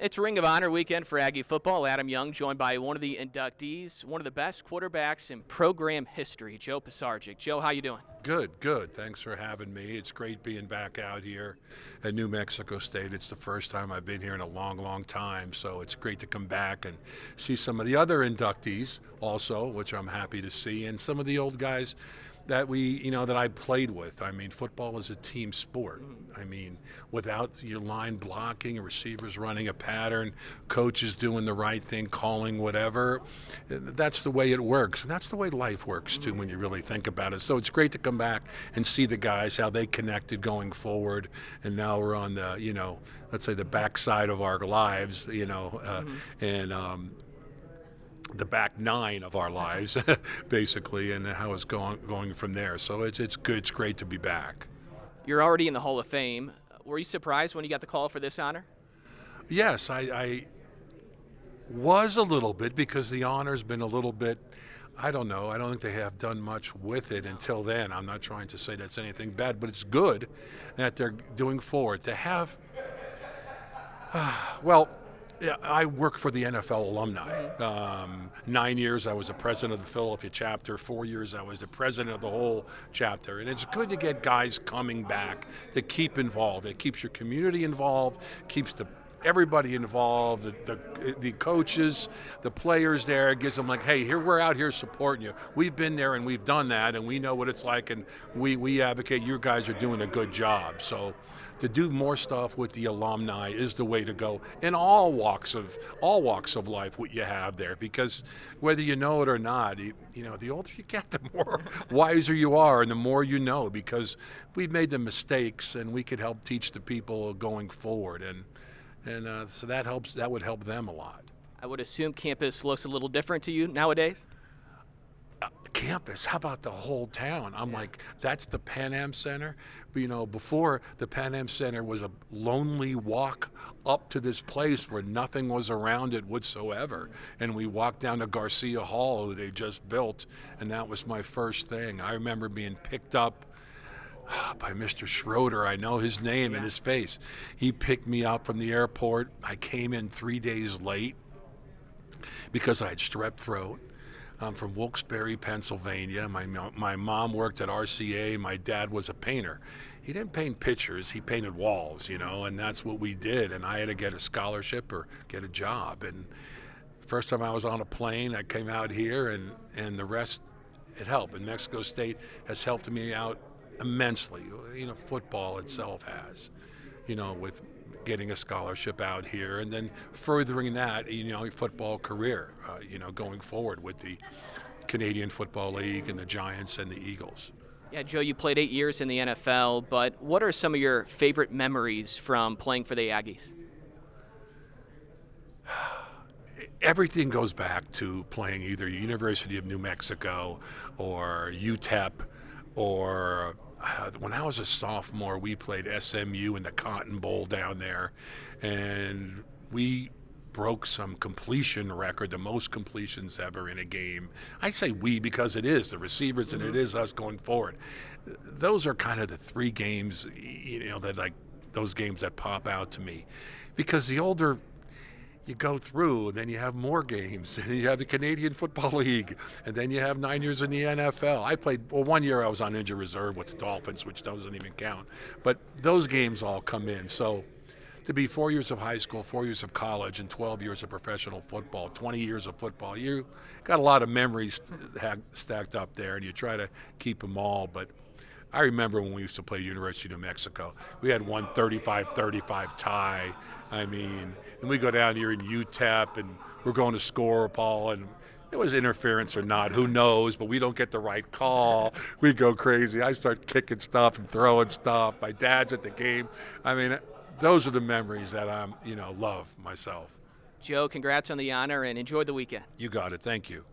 It's Ring of Honor weekend for Aggie football. Adam Young joined by one of the inductees, one of the best quarterbacks in program history, Joe Pisarcik. Joe, how you doing? Good, good. Thanks for having me. It's great being back out here at New Mexico State. It's the first time I've been here in a long, long time, so it's great to come back and see some of the other inductees also, which I'm happy to see, and some of the old guys that that I played with. I mean, football is a team sport. I mean, without your line blocking, receivers running a pattern, coaches doing the right thing, calling whatever, that's the way it works. And that's the way life works, too, when you really think about it. So it's great to come back and see the guys, how they connected going forward. And now we're on the, let's say the backside of our lives, and the back nine of our lives, basically, and how it's going from there. So it's good. It's great to be back. You're already in the Hall of Fame. Were you surprised when you got the call for this honor? Yes, I was a little bit, because the honor's been a little bit, I don't know. I don't think they have done much with it until then. I'm not trying to say that's anything bad, but it's good that they're doing forward. To have, well, yeah, I work for the NFL alumni. 9 years I was the president of the Philadelphia chapter. 4 years I was the president of the whole chapter. And it's good to get guys coming back to keep involved. It keeps your community involved, keeps everybody involved, the coaches, the players there. It gives them like, hey, here we're out here supporting you. We've been there and we've done that, and we know what it's like, and we advocate. You guys are doing a good job. So to do more stuff with the alumni is the way to go in all walks of life. What you have there, because whether you know it or not, the older you get, the more wiser you are, and the more you know, because we've made the mistakes and we could help teach the people going forward, and so that helps. That would help them a lot. I would assume campus looks a little different to you nowadays. Campus, how about the whole town? I'm like, that's the Pan Am Center. But, before, the Pan Am Center was a lonely walk up to this place where nothing was around it whatsoever. And we walked down to Garcia Hall, who they just built, and that was my first thing. I remember being picked up by Mr. Schroeder. I know his name and his face. He picked me up from the airport. I came in 3 days late because I had strep throat. I'm from Wilkes-Barre, Pennsylvania. My mom worked at RCA. My dad was a painter. He didn't paint pictures. He painted walls, and that's what we did. And I had to get a scholarship or get a job. And first time I was on a plane, I came out here, and the rest, it helped. And Mexico State has helped me out immensely. Football itself has, with getting a scholarship out here, and then furthering that, football career, going forward with the Canadian Football League and the Giants and the Eagles. Yeah, Joe, you played 8 years in the NFL, but what are some of your favorite memories from playing for the Aggies? Everything goes back to playing either University of New Mexico or UTEP, or when I was a sophomore, we played SMU in the Cotton Bowl down there, and we broke some completion record, the most completions ever in a game. I say we because it is the receivers and it is us going forward. Those are kind of the three games, those games that pop out to me, because the older you go through, and then you have more games, and you have the Canadian Football League, and then you have 9 years in the NFL. I played, 1 year I was on injured reserve with the Dolphins, which doesn't even count. But those games all come in. So to be 4 years of high school, 4 years of college, and 12 years of professional football, 20 years of football, you got a lot of memories stacked up there, and you try to keep them all. But I remember when we used to play University of New Mexico, we had one 35-35 tie. I mean, and we go down here in UTEP, and we're going to score, Paul, and it was interference or not, who knows, but we don't get the right call. We go crazy. I start kicking stuff and throwing stuff. My dad's at the game. I mean, those are the memories that love myself. Joe, congrats on the honor, and enjoy the weekend. You got it. Thank you.